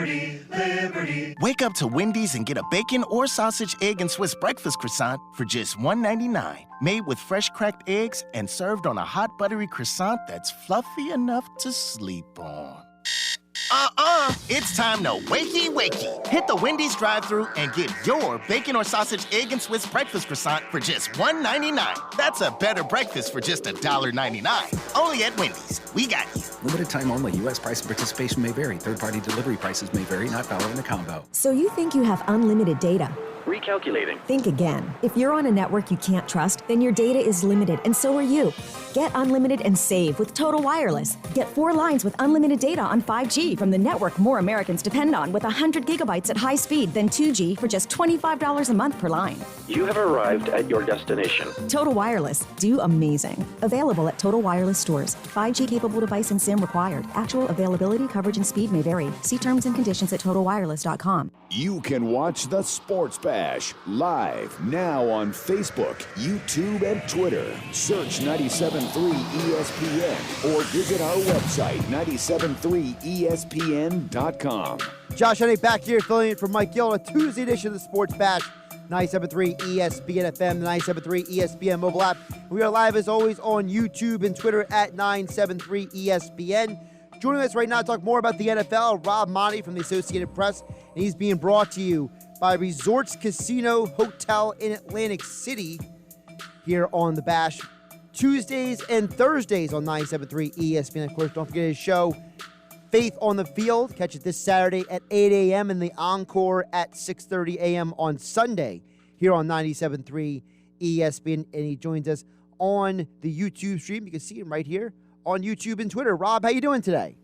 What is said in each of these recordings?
Liberty, liberty. Wake up to Wendy's and get a bacon or sausage, egg, and Swiss breakfast croissant for just $1.99. Made with fresh cracked eggs and served on a hot buttery croissant that's fluffy enough to sleep on. It's time to wakey. Hit the Wendy's drive-thru and get your bacon or sausage, egg, and Swiss breakfast croissant for just $1.99. That's a better breakfast for just $1.99. Only at Wendy's. We got you. Limited time only. U.S. price and participation may vary. Third-party delivery prices may vary. Not valid in a combo. So you think you have unlimited data? Recalculating. Think again. If you're on a network you can't trust, then your data is limited, and so are you. Get unlimited and save with Total Wireless. Get 4 lines with unlimited data on 5G from the network more Americans depend on with 100 gigabytes at high speed than 2G for just $25 a month per line. You have arrived at your destination. Total Wireless. Do amazing. Available at Total Wireless stores. 5G capable device and SIM required. Actual availability, coverage, and speed may vary. See terms and conditions at TotalWireless.com. You can watch the Sports Bash live now on Facebook, YouTube, and Twitter. Search 97.3 ESPN or visit our website, 973ESPN.com. Josh Hennig back here filling in for Mike Gill on a Tuesday edition of the Sports Bash. 97.3 ESPN FM, the 97.3 ESPN mobile app. We are live as always on YouTube and Twitter at 973 ESPN. Joining us right now to talk more about the NFL, Rob Maaddi from the Associated Press, and he's being brought to you by Resorts Casino Hotel in Atlantic City here on the Bash. Tuesdays and Thursdays on 97.3 ESPN. Of course, don't forget his show, Faith on the Field. Catch it this Saturday at 8 a.m. and the encore at 6:30 a.m. on Sunday here on 97.3 ESPN. And he joins us on the YouTube stream. You can see him right here on YouTube and Twitter. Rob, how you doing today?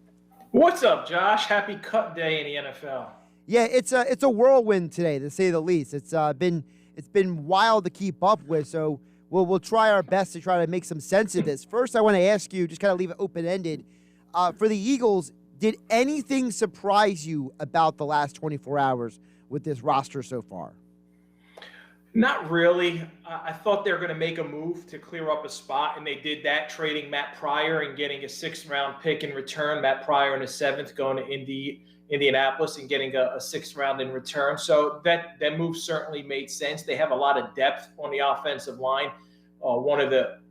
What's up, Josh? Happy cut day in the NFL. Yeah, it's a whirlwind today, to say the least. It's been wild to keep up with, so we'll try our best to try to make some sense of this. First, I want to ask you, just kind of leave it open-ended. For the Eagles, did anything surprise you about the last 24 hours with this roster so far? Not really. I thought they were going to make a move to clear up a spot, and they did that, trading Matt Pryor and getting a 6th-round pick in return. Matt Pryor in the 7th going to Indianapolis and getting a 6th round in return. So that move certainly made sense. They have a lot of depth on the offensive line. One of the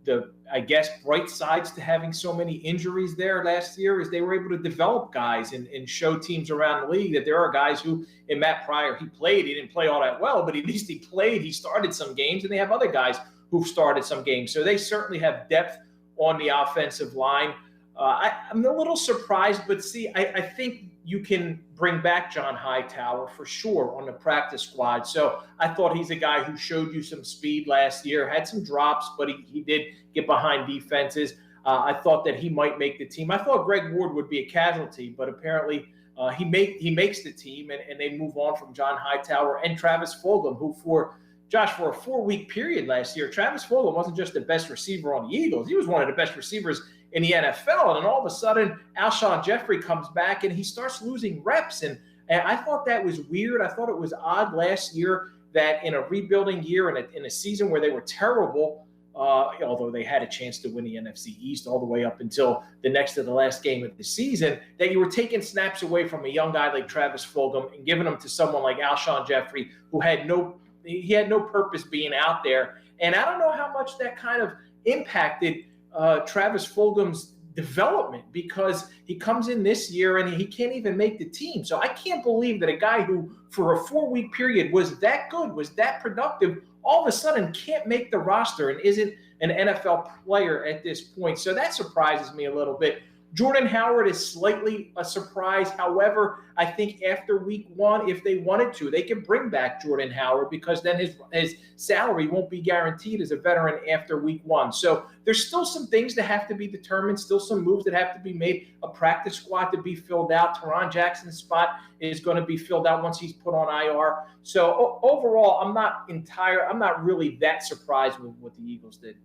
I guess bright sides to having so many injuries there last year is they were able to develop guys and show teams around the league that there are guys who, in Matt Pryor, he didn't play all that well, but at least he played. He started some games, and they have other guys who've started some games. So they certainly have depth on the offensive line. I'm a little surprised, but see, I think you can bring back John Hightower for sure on the practice squad. So I thought he's a guy who showed you some speed last year, had some drops, but he did get behind defenses. I thought that he might make the team. I thought Greg Ward would be a casualty, but apparently he makes the team, and they move on from John Hightower and Travis Fulgham, who for a 4-week period last year, Travis Fulgham wasn't just the best receiver on the Eagles. He was one of the best receivers in the NFL. And then all of a sudden, Alshon Jeffrey comes back and he starts losing reps. And I thought that was weird. I thought it was odd last year that in a rebuilding year and in a season where they were terrible, although they had a chance to win the NFC East all the way up until the next to the last game of the season, that you were taking snaps away from a young guy like Travis Fulgham and giving them to someone like Alshon Jeffrey, who had no purpose being out there. And I don't know how much that kind of impacted Travis Fulgham's development, because he comes in this year and he can't even make the team. So I can't believe that a guy who for a 4-week period was that good, was that productive, all of a sudden can't make the roster and isn't an NFL player at this point. So that surprises me a little bit. Jordan Howard is slightly a surprise. However, I think after week 1, if they wanted to, they can bring back Jordan Howard, because then his salary won't be guaranteed as a veteran after week 1. So there's still some things that have to be determined, still some moves that have to be made, a practice squad to be filled out. Teron Jackson's spot is going to be filled out once he's put on IR. So overall, I'm not really that surprised with what the Eagles did.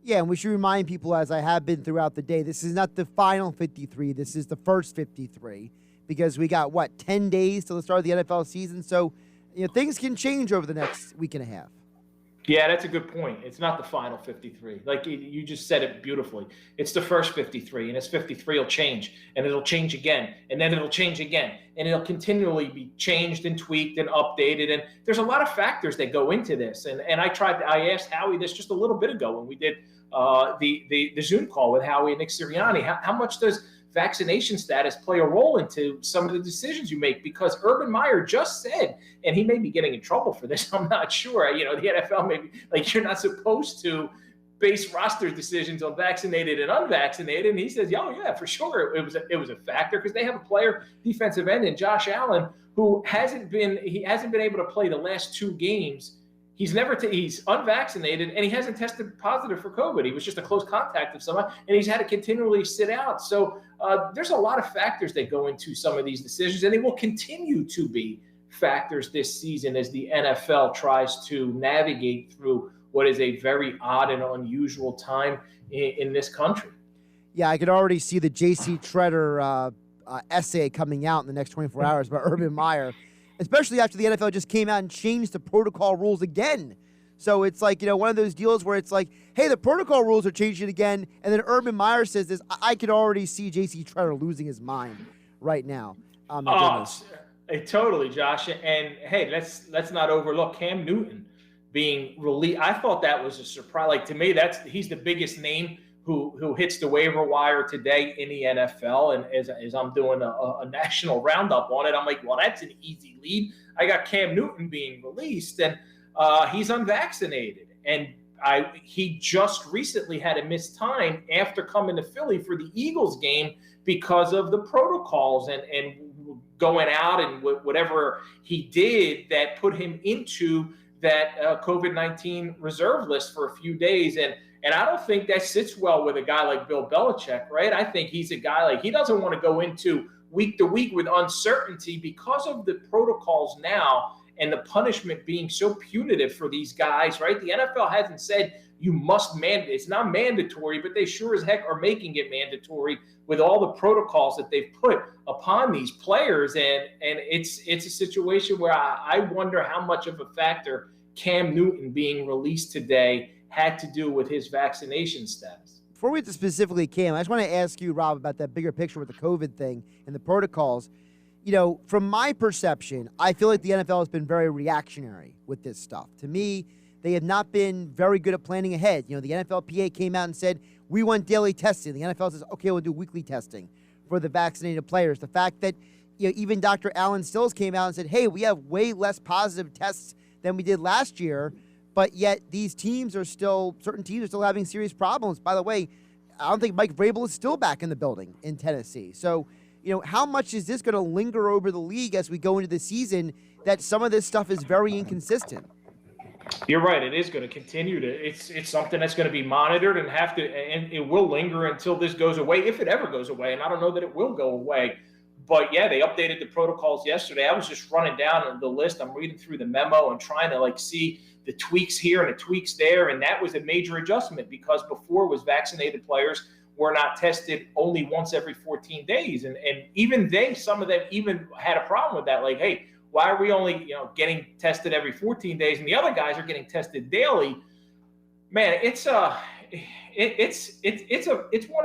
Yeah, and we should remind people, as I have been throughout the day, this is not the final 53. This is the first 53, because we got, 10 days till the start of the NFL season. So, things can change over the next week and a half. Yeah, that's a good point. It's not the final 53. Like you just said it beautifully. It's the first 53, and this 53 will change, and it'll change again, and then it'll change again, and it'll continually be changed and tweaked and updated. And there's a lot of factors that go into this. And I asked Howie this just a little bit ago when we did the Zoom call with Howie and Nick Sirianni. How much does vaccination status play a role into some of the decisions you make? Because Urban Meyer just said, and he may be getting in trouble for this, I'm not sure. The NFL may be like, you're not supposed to base roster decisions on vaccinated and unvaccinated. And he says, oh yeah, for sure. It was a factor because they have a player, defensive end, in Josh Allen, who hasn't been able to play the last 2 games. He's unvaccinated, and he hasn't tested positive for COVID. He was just a close contact of someone, and he's had to continually sit out. So there's a lot of factors that go into some of these decisions, and they will continue to be factors this season as the NFL tries to navigate through what is a very odd and unusual time in this country. Yeah, I could already see the J.C. Treader essay coming out in the next 24 hours about Urban Meyer, especially after the NFL just came out and changed the protocol rules again. So it's like, one of those deals where it's like, hey, the protocol rules are changing again. And then Urban Meyer says this. I could already see J.C. Treader losing his mind right now. Totally, Josh. And hey, let's not overlook Cam Newton being released. I thought that was a surprise. Like, to me, he's the biggest name who hits the waiver wire today in the NFL. And as I'm doing a national roundup on it, I'm like, well, that's an easy lead. I got Cam Newton being released, and he's unvaccinated. And he just recently had to miss time after coming to Philly for the Eagles game because of the protocols and going out and whatever he did that put him into that COVID-19 reserve list for a few days. And I don't think that sits well with a guy like Bill Belichick, right? I think he's a guy like, he doesn't want to go into week to week with uncertainty because of the protocols now and the punishment being so punitive for these guys, right? The NFL hasn't said you must mandate. It's not mandatory, but they sure as heck are making it mandatory with all the protocols that they've put upon these players. And it's a situation where I wonder how much of a factor Cam Newton being released today had to do with his vaccination status. Before we get to specifically Cam, I just want to ask you, Rob, about that bigger picture with the COVID thing and the protocols. From my perception, I feel like the NFL has been very reactionary with this stuff. To me, they have not been very good at planning ahead. The NFLPA came out and said, we want daily testing. The NFL says, okay, we'll do weekly testing for the vaccinated players. The fact that even Dr. Alan Stills came out and said, hey, we have way less positive tests than we did last year, but yet certain teams are still having serious problems. By the way, I don't think Mike Vrabel is still back in the building in Tennessee. So, how much is this going to linger over the league as we go into the season, that some of this stuff is very inconsistent? You're right. It is going to continue it's something that's going to be monitored and it will linger until this goes away, if it ever goes away. And I don't know that it will go away. But yeah, they updated the protocols yesterday. I was just running down the list. I'm reading through the memo and trying to see the tweaks here and the tweaks there. And that was a major adjustment because before was vaccinated players were not tested only once every 14 days. And even some of them even had a problem with that. Like, hey, why are we only, getting tested every 14 days and the other guys are getting tested daily? Man, it's one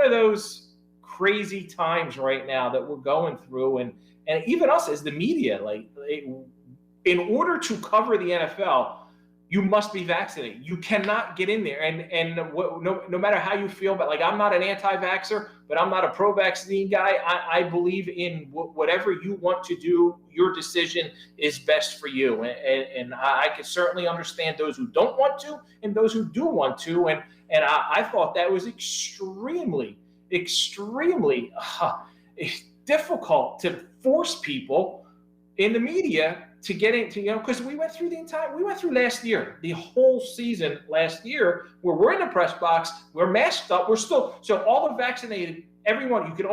of those crazy times right now that we're going through, and even us as the media, in order to cover the NFL, you must be vaccinated. You cannot get in there, and no matter how you feel, but I'm not an anti-vaxxer, but I'm not a pro-vaccine guy. I believe in whatever you want to do. Your decision is best for you, and I can certainly understand those who don't want to and those who do want to, and I thought that was extremely difficult to force people in the media to get into, because we went through last year, the whole season last year, where we're in the press box, we're masked up, so all the vaccinated, everyone, you can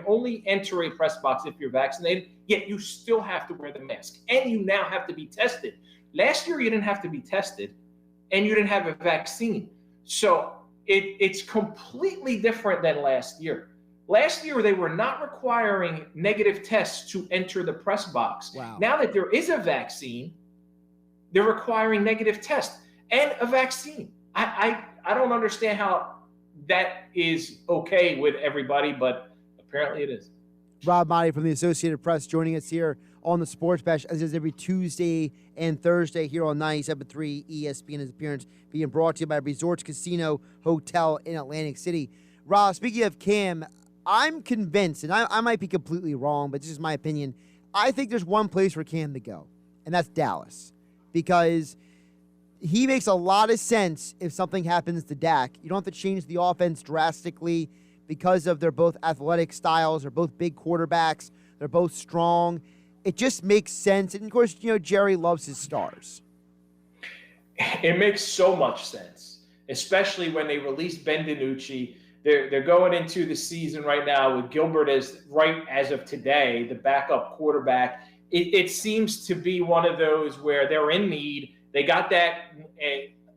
only enter a press box if you're vaccinated, yet you still have to wear the mask, and you now have to be tested. Last year, you didn't have to be tested, and you didn't have a vaccine. So it's completely different than last year. Last year, they were not requiring negative tests to enter the press box. Wow. Now that there is a vaccine, they're requiring negative tests. and a vaccine. I don't understand how that is okay with everybody, but apparently it is. Rob Maaddi from the Associated Press joining us here on the Sports Bash, as is every Tuesday and Thursday here on 97.3 ESPN. His appearance being brought to you by Resorts Casino Hotel in Atlantic City. Rob, speaking of Cam, I'm convinced, and I might be completely wrong, but this is my opinion. I think there's one place for Cam to go, and that's Dallas, because he makes a lot of sense if something happens to Dak. You don't have to change the offense drastically because of their both athletic styles. They're both big quarterbacks. They're both strong. It just makes sense. And, of course, Jerry loves his stars. It makes so much sense, especially when they released Ben DiNucci. They're going into the season right now with Gilbert as of today, the backup quarterback. It seems to be one of those where they're in need. They got that.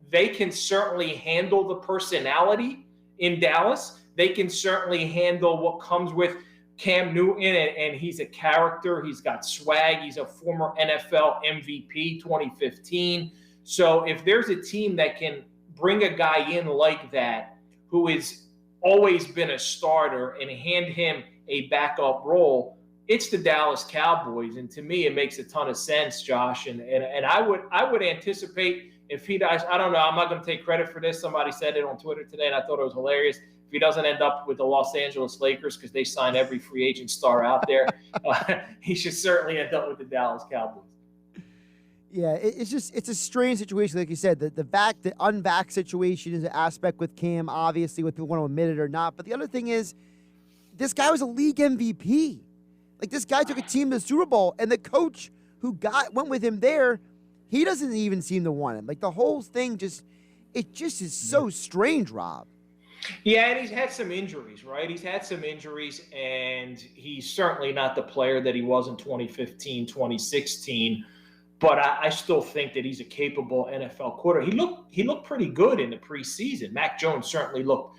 They can certainly handle the personality in Dallas. They can certainly handle what comes with Cam Newton, and he's a character. He's got swag. He's a former NFL MVP 2015. So if there's a team that can bring a guy in like that who has always been a starter and hand him a backup role, it's the Dallas Cowboys. And to me, it makes a ton of sense, Josh. And I would anticipate if he does, I don't know, I'm not going to take credit for this. Somebody said it on Twitter today, and I thought it was hilarious. If he doesn't end up with the Los Angeles Lakers because they sign every free agent star out there, he should certainly end up with the Dallas Cowboys. Yeah, it's a strange situation. Like you said, the unvax situation is an aspect with Cam, obviously, whether people want to admit it or not. But the other thing is, this guy was a league MVP. Like, this guy took a team to the Super Bowl, and the coach who went with him there, he doesn't even seem to want him. Like, the whole thing just is so strange, Rob. Yeah, and he's had some injuries, right? He's had some injuries, and he's certainly not the player that he was in 2015, 2016. But I still think that he's a capable NFL quarterback. He looked pretty good in the preseason. Mac Jones certainly looked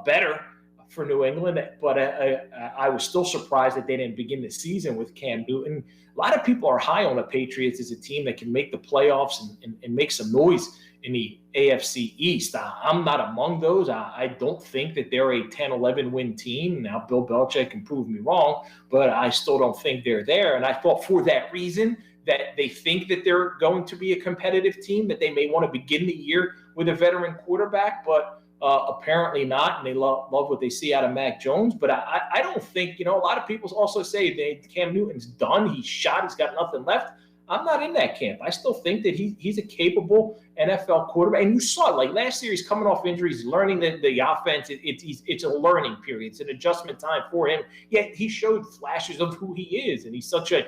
better for New England, but I was still surprised that they didn't begin the season with Cam Newton. A lot of people are high on the Patriots as a team that can make the playoffs and make some noise in the AFC East. I'm not among those. I don't think that they're a 10-11 win team. Now, Bill Belichick can prove me wrong, but I still don't think they're there. And I thought for that reason that they think that they're going to be a competitive team, that they may want to begin the year with a veteran quarterback, but apparently not, and they love what they see out of Mac Jones. But I don't think, a lot of people also say Cam Newton's done. He's shot. He's got nothing left. I'm not in that camp. I still think that he's a capable NFL quarterback. And you saw it, like last year, he's coming off injuries, learning the offense. It's a learning period. It's an adjustment time for him. Yet he showed flashes of who he is, and he's such a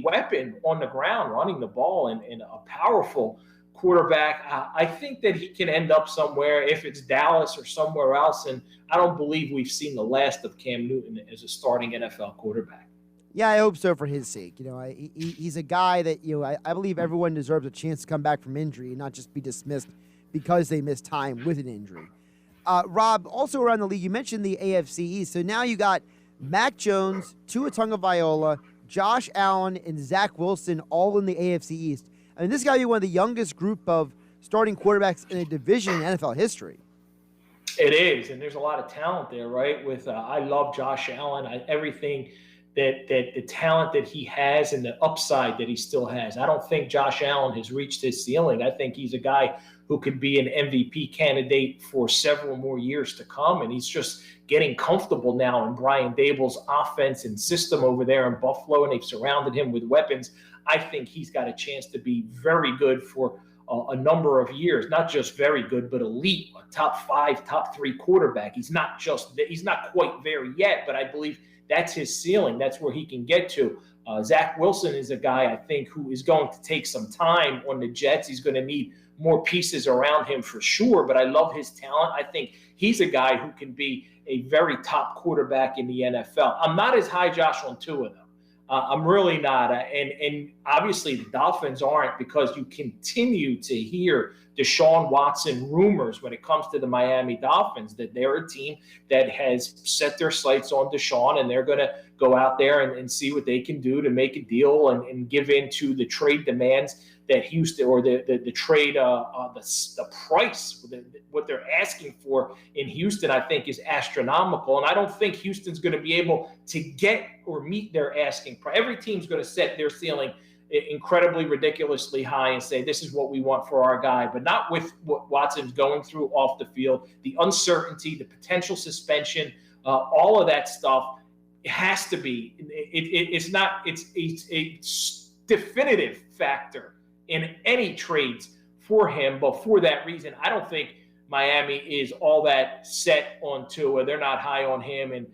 weapon on the ground, running the ball, and a powerful quarterback. I think that he can end up somewhere, if it's Dallas or somewhere else. And I don't believe we've seen the last of Cam Newton as a starting NFL quarterback. Yeah, I hope so for his sake. He's a guy that, I believe everyone deserves a chance to come back from injury and not just be dismissed because they missed time with an injury. Rob, also around the league, you mentioned the AFC East. So now you got Mac Jones, Tua Tagovailoa, Josh Allen, and Zach Wilson all in the AFC East. I mean, this got to be one of the youngest group of starting quarterbacks in a division in NFL history. It is, and there's a lot of talent there, right? I love Josh Allen. Everything that the talent that he has and the upside that he still has. I don't think Josh Allen has reached his ceiling. I think he's a guy who could be an MVP candidate for several more years to come, and he's just getting comfortable now in Brian Daboll's offense and system over there in Buffalo, and they've surrounded him with weapons. I think he's got a chance to be very good for a number of years, not just very good, but elite, a top 5, top 3 quarterback. He's not quite there yet, but I believe that's his ceiling. That's where he can get to. Zach Wilson is a guy, I think, who is going to take some time on the Jets. He's going to need more pieces around him for sure, but I love his talent. I think he's a guy who can be a very top quarterback in the NFL. I'm not as high, Josh, on Tua, though. I'm really not. And obviously the Dolphins aren't, because you continue to hear Deshaun Watson rumors when it comes to the Miami Dolphins, that they're a team that has set their sights on Deshaun, and they're going to go out there and see what they can do to make a deal and give in to the trade demands that Houston, or the trade, the price, what they're asking for in Houston, I think is astronomical. And I don't think Houston's going to be able to get or meet their asking price. Every team's going to set their ceiling incredibly ridiculously high and say, this is what we want for our guy, but not with what Watson's going through off the field, the uncertainty, the potential suspension, all of that stuff. It has to be, it's a definitive factor in any trades for him. But for that reason, I don't think Miami is all that set on Tua. They're not high on him. And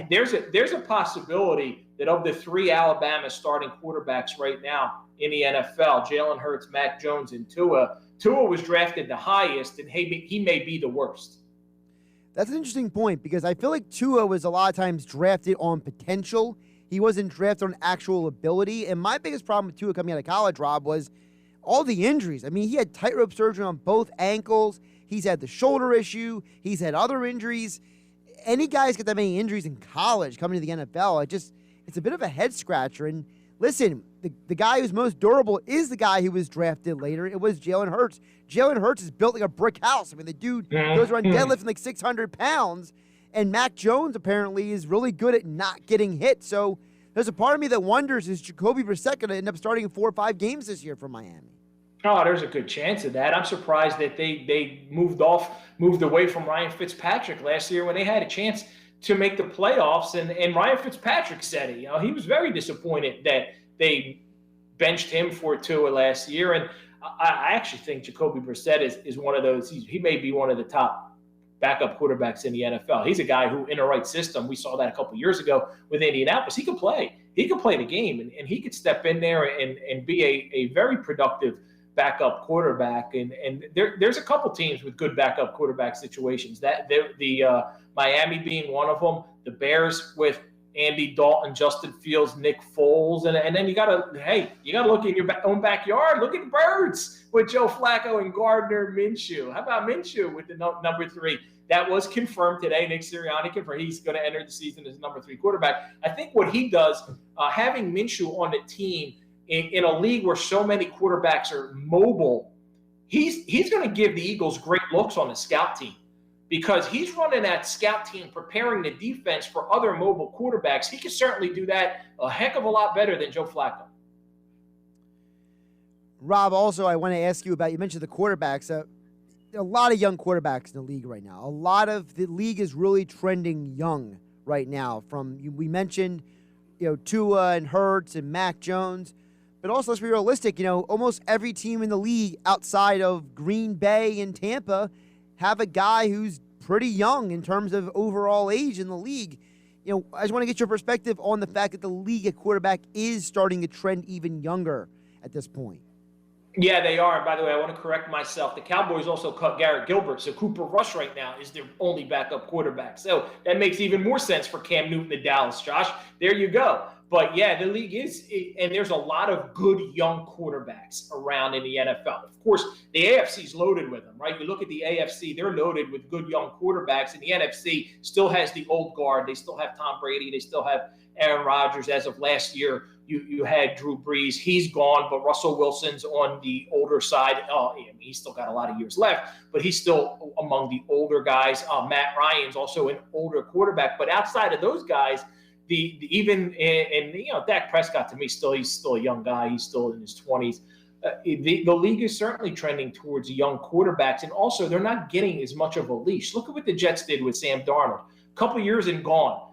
there's a possibility that of the three Alabama starting quarterbacks right now in the NFL, Jalen Hurts, Mac Jones, and Tua was drafted the highest, and he may be the worst. That's an interesting point, because I feel like Tua was a lot of times drafted on potential. He wasn't drafted on actual ability. And my biggest problem with Tua coming out of college, Rob, was all the injuries. I mean, he had tightrope surgery on both ankles. He's had the shoulder issue. He's had other injuries. Any guys get that many injuries in college coming to the NFL, it's a bit of a head scratcher. And listen, the guy who's most durable is the guy who was drafted later. It was Jalen Hurts. Jalen Hurts is built like a brick house. I mean, the dude goes around deadlifting like 600 pounds. And Mac Jones apparently is really good at not getting hit. So there's a part of me that wonders, is Jacoby Brissett going to end up starting 4 or 5 games this year for Miami? Oh, there's a good chance of that. I'm surprised that they moved away from Ryan Fitzpatrick last year when they had a chance to make the playoffs. And Ryan Fitzpatrick said it. He was very disappointed that they benched him for Tua last year. And I actually think Jacoby Brissett is one of those. He may be one of the top backup quarterbacks in the NFL. He's a guy who, in the right system, we saw that a couple years ago with Indianapolis, he could play. He could play the game, and he could step in there and be a very productive backup quarterback. And there's a couple teams with good backup quarterback situations. The Miami being one of them, the Bears with Andy Dalton, Justin Fields, Nick Foles, and then you gotta look in your own backyard. Look at the Birds with Joe Flacco and Gardner Minshew. How about Minshew with the number 3? That was confirmed today. Nick Sirianni confirmed he's going to enter the season as number 3 quarterback. I think what he does, having Minshew on the team in a league where so many quarterbacks are mobile, he's going to give the Eagles great looks on the scout team, because he's running that scout team, preparing the defense for other mobile quarterbacks. He can certainly do that a heck of a lot better than Joe Flacco. Rob, also, I want to ask you about, you mentioned the quarterbacks. There are a lot of young quarterbacks in the league right now. A lot of the league is really trending young right now. We mentioned, Tua and Hurts and Mac Jones. But also, let's be realistic, almost every team in the league outside of Green Bay and Tampa have a guy who's pretty young in terms of overall age in the league. I just want to get your perspective on the fact that the league at quarterback is starting to trend even younger at this point. Yeah, they are. And by the way, I want to correct myself. The Cowboys also cut Garrett Gilbert, so Cooper Rush right now is their only backup quarterback. So that makes even more sense for Cam Newton in Dallas, Josh. There you go. But yeah, the league is, and there's a lot of good young quarterbacks around in the NFL. Of course, the AFC is loaded with them, right? You look at the AFC, they're loaded with good young quarterbacks, and the NFC still has the old guard. They still have Tom Brady. They still have Aaron Rodgers. As of last year, you had Drew Brees. He's gone, but Russell Wilson's on the older side. He's still got a lot of years left, but he's still among the older guys. Matt Ryan's also an older quarterback. But outside of those guys, Dak Prescott, to me, he's still a young guy. He's still in his 20s. The league is certainly trending towards young quarterbacks, and also they're not getting as much of a leash. Look at what the Jets did with Sam Darnold. A couple years and gone.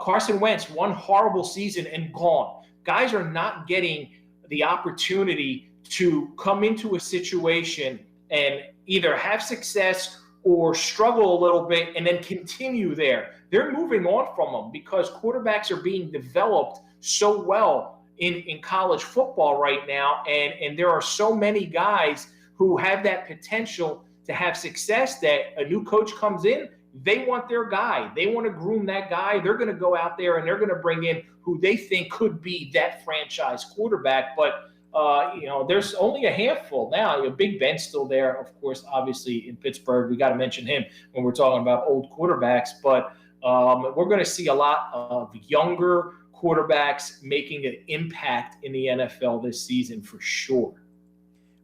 Carson Wentz, one horrible season and gone. Guys are not getting the opportunity to come into a situation and either have success or struggle a little bit and then continue there. They're moving on from them because quarterbacks are being developed so well in college football right now. And there are so many guys who have that potential to have success that a new coach comes in, they want their guy. They want to groom that guy. They're going to go out there and they're going to bring in who they think could be that franchise quarterback. But there's only a handful now. Big Ben's still there, of course, obviously in Pittsburgh. We got to mention him when we're talking about old quarterbacks. But we're going to see a lot of younger quarterbacks making an impact in the NFL this season for sure.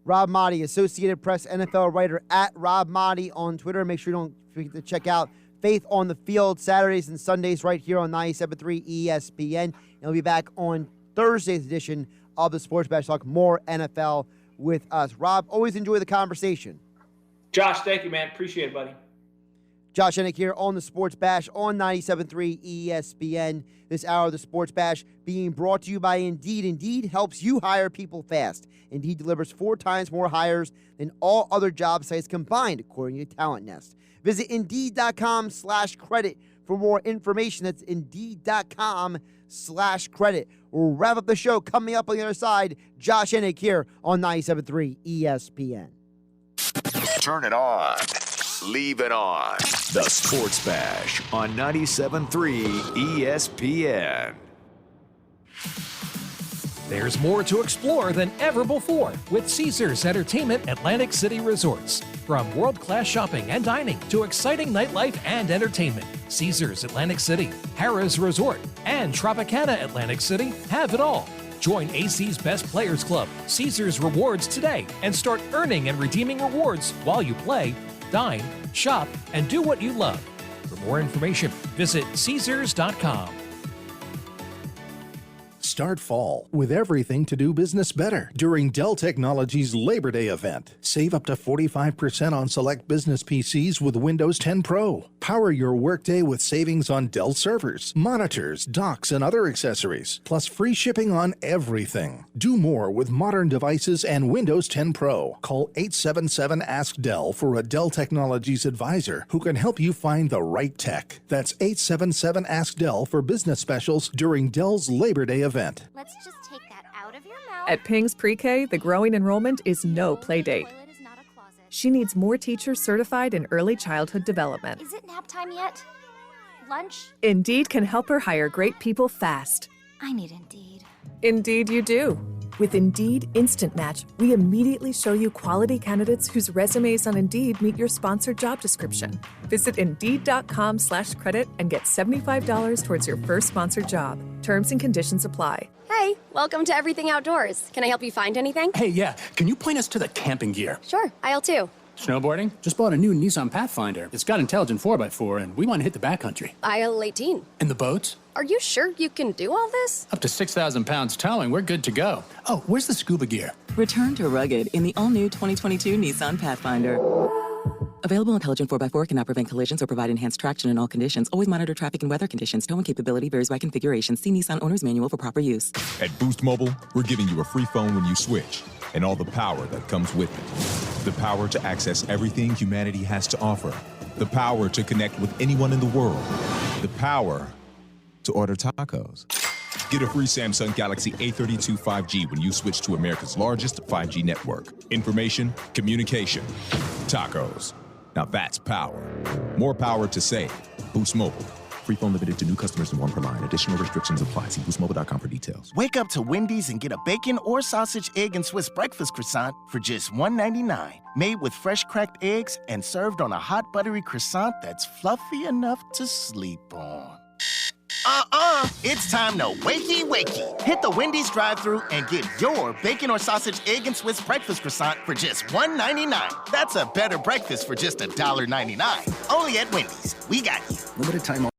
Rob Maaddi, Associated Press NFL writer at Rob Maaddi on Twitter. Make sure you don't forget to check out Faith on the Field Saturdays and Sundays right here on 97.3 ESPN. And we'll be back on Thursday's edition of the Sports Bash. Talk more NFL with us. Rob, always enjoy the conversation. Josh, thank you, man. Appreciate it, buddy. Josh Hennig here on the Sports Bash on 97.3 ESPN. This hour of the Sports Bash being brought to you by Indeed. Indeed helps you hire people fast. Indeed delivers 4 times more hires than all other job sites combined, according to Talent Nest. Visit Indeed.com/credit for more information. That's Indeed.com/credit. We'll wrap up the show coming up on the other side. Josh Hennig here on 97.3 ESPN. Turn it on. Leave it on. The Sports Bash on 97.3 ESPN. There's more to explore than ever before with Caesars Entertainment Atlantic City Resorts. From world-class shopping and dining to exciting nightlife and entertainment, Caesars Atlantic City, Harrah's Resort, and Tropicana Atlantic City have it all. Join AC's Best Players Club, Caesars Rewards today, and start earning and redeeming rewards while you play, dine, shop, and do what you love. For more information, visit Caesars.com. Start fall with everything to do business better during Dell Technologies Labor Day event. Save up to 45% on select business PCs with Windows 10 Pro. Power your workday with savings on Dell servers, monitors, docks, and other accessories, plus free shipping on everything. Do more with modern devices and Windows 10 Pro. Call 877-ASK-DELL for a Dell Technologies advisor who can help you find the right tech. That's 877-ASK-DELL for business specials during Dell's Labor Day event. Let's just take that out of your mouth. At Ping's Pre-K, the growing enrollment is no play date. She needs more teachers certified in early childhood development. Is it nap time yet? Lunch? Indeed can help her hire great people fast. I need Indeed. Indeed you do. With Indeed Instant Match, we immediately show you quality candidates whose resumes on Indeed meet your sponsored job description. Visit Indeed.com/credit and get $75 towards your first sponsored job. Terms and conditions apply. Hey, welcome to Everything Outdoors. Can I help you find anything? Hey, yeah. Can you point us to the camping gear? Sure, aisle 2. Snowboarding? Just bought a new Nissan Pathfinder. It's got intelligent 4x4, and we want to hit the backcountry. Aisle 18. And the boats? Are you sure you can do all this? Up to 6,000 pounds towing, we're good to go. Oh, where's the scuba gear? Return to rugged in the all-new 2022 Nissan Pathfinder. Available intelligent 4x4 cannot prevent collisions or provide enhanced traction in all conditions. Always monitor traffic and weather conditions. Towing capability varies by configuration. See Nissan Owner's Manual for proper use. At Boost Mobile, we're giving you a free phone when you switch, and all the power that comes with it. The power to access everything humanity has to offer. The power to connect with anyone in the world. The power to order tacos. Get a free Samsung Galaxy A32 5G when you switch to America's largest 5G network. Information, communication, tacos. Now that's power. More power to save. Boost Mobile. Free phone limited to new customers and 1 per line. Additional restrictions apply. See boostmobile.com for details. Wake up to Wendy's and get a bacon or sausage, egg, and Swiss breakfast croissant for just $1.99. Made with fresh cracked eggs and served on a hot buttery croissant that's fluffy enough to sleep on. It's time to wakey wakey. Hit the Wendy's drive-thru and get your bacon or sausage, egg, and Swiss breakfast croissant for just $1.99. That's a better breakfast for just $1.99. Only at Wendy's. We got you. Limited time